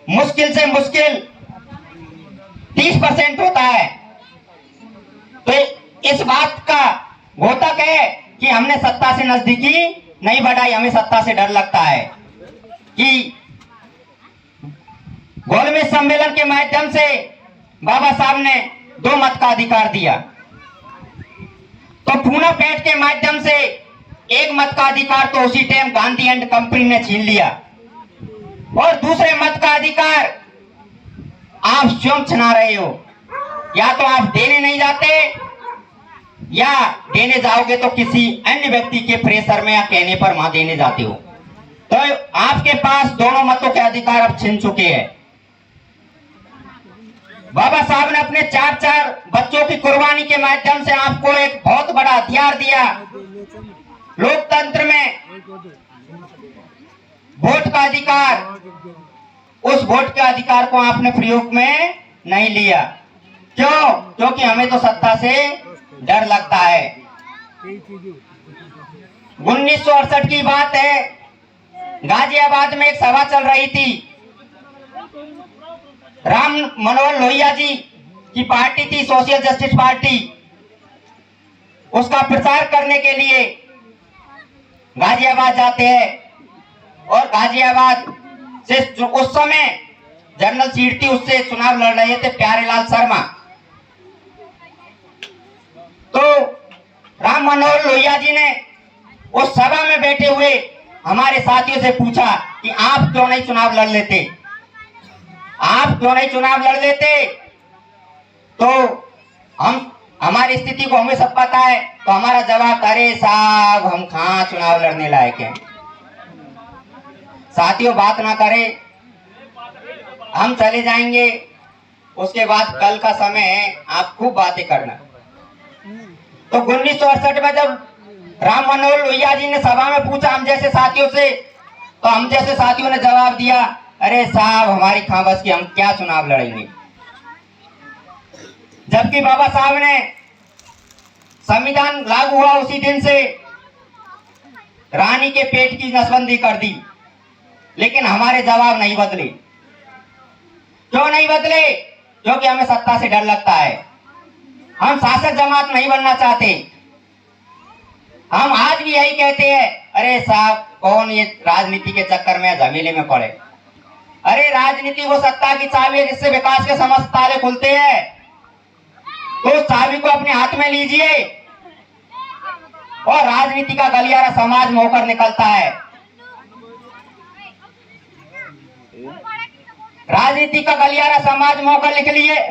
मुश्किल से मुश्किल 30% होता है। तो इस बात का घोतक है कि हमने सत्ता से नजदीकी नहीं बढ़ाई, हमें सत्ता से डर लगता है कि गोलमेज सम्मेलन के माध्यम से बाबा साहब ने 2 मत का अधिकार दिया, तो पूना पैठ के माध्यम से 1 मत का अधिकार तो उसी टाइम गांधी एंड कंपनी ने छीन लिया, और दूसरे मत का अधिकार आप स्वयं छिना रहे हो। या तो आप देने नहीं जाते, या देने जाओगे तो किसी अन्य व्यक्ति के प्रेशर में या कहने पर वहां देने जाते हो। तो आपके पास दोनों मतों के अधिकार अब छिन चुके हैं। बाबा साहब ने अपने 4 बच्चों की कुर्बानी के माध्यम से आपको एक बहुत बड़ा हथियार दिया। लोकतंत्र में वोट का अधिकार, उस वोट के अधिकार को आपने प्रयोग में नहीं लिया। क्यों? क्योंकि हमें तो सत्ता से डर लगता है। 1968 की बात है, गाजियाबाद में एक सभा चल रही थी। राम मनोहर लोहिया जी की पार्टी थी, सोशल जस्टिस पार्टी। उसका प्रचार करने के लिए गाजियाबाद जाते हैं, और गाजियाबाद से उस समय जनरल सीट थी, उससे चुनाव लड़ रहे थे प्यारेलाल शर्मा। तो राम मनोहर लोहिया जी ने उस सभा में बैठे हुए हमारे साथियों से पूछा कि आप क्यों नहीं चुनाव लड़ लेते, आप क्यों नहीं चुनाव लड़ लेते। तो हमारी स्थिति को हमें सब पता है। तो हमारा जवाब, अरे साहब हम कहां चुनाव लड़ने लायक हैं। साथियों बात ना करें, हम चले जाएंगे, उसके बाद कल का समय है, आप खूब बातें करना। तो 1968 में जब राम मनोहर लोहिया जी ने सभा में पूछा हम जैसे साथियों से, तो हम जैसे साथियों ने जवाब दिया, अरे साहब हमारी कहां बस की, हम क्या चुनाव लड़ेंगे। जबकि बाबा साहब ने संविधान लागू हुआ उसी दिन से रानी के पेट की नसबंदी कर दी, लेकिन हमारे जवाब नहीं बदले। क्यों नहीं बदले? क्योंकि हमें सत्ता से डर लगता है। हम शासक जमात नहीं बनना चाहते। हम आज भी यही कहते हैं, अरे साहब कौन ये राजनीति के चक्कर में झमेले में पड़े। अरे राजनीति वो सत्ता की चाबी है जिससे विकास के समस्त ताले खुलते हैं। तो उस चाबी को अपने हाथ में लीजिए, और राजनीति का गलियारा समाज में होकर निकलता है। राजनीति का गलियारा समाज में होकर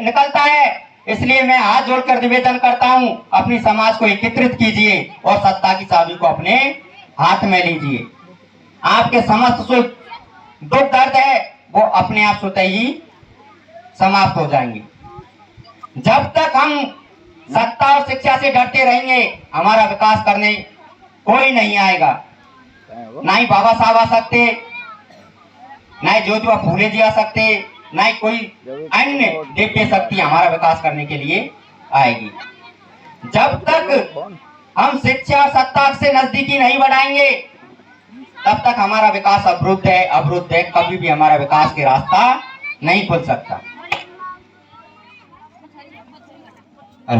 निकलता है। इसलिए मैं हाथ जोड़कर निवेदन करता हूं, अपनी समाज को एकत्रित कीजिए और सत्ता की चाबी को अपने हाथ में लीजिए। आपके समस्त सुख दुख दर्द है वो अपने आप स्वतः ही समाप्त हो जाएंगे। जब तक हम सत्ता और शिक्षा से डरते रहेंगे, हमारा विकास करने कोई नहीं आएगा। ना ही बाबा साहब आ सकते, ना ही ज्योतिबा फूले जी आ सकते, ना ही कोई अन्य दिव्य शक्ति हमारा विकास करने के लिए आएगी। जब तक हम शिक्षा और सत्ता से नजदीकी नहीं बढ़ाएंगे, तब तक हमारा विकास अवरुद्ध है। कभी भी हमारा विकास के रास्ता नहीं खुल सकता।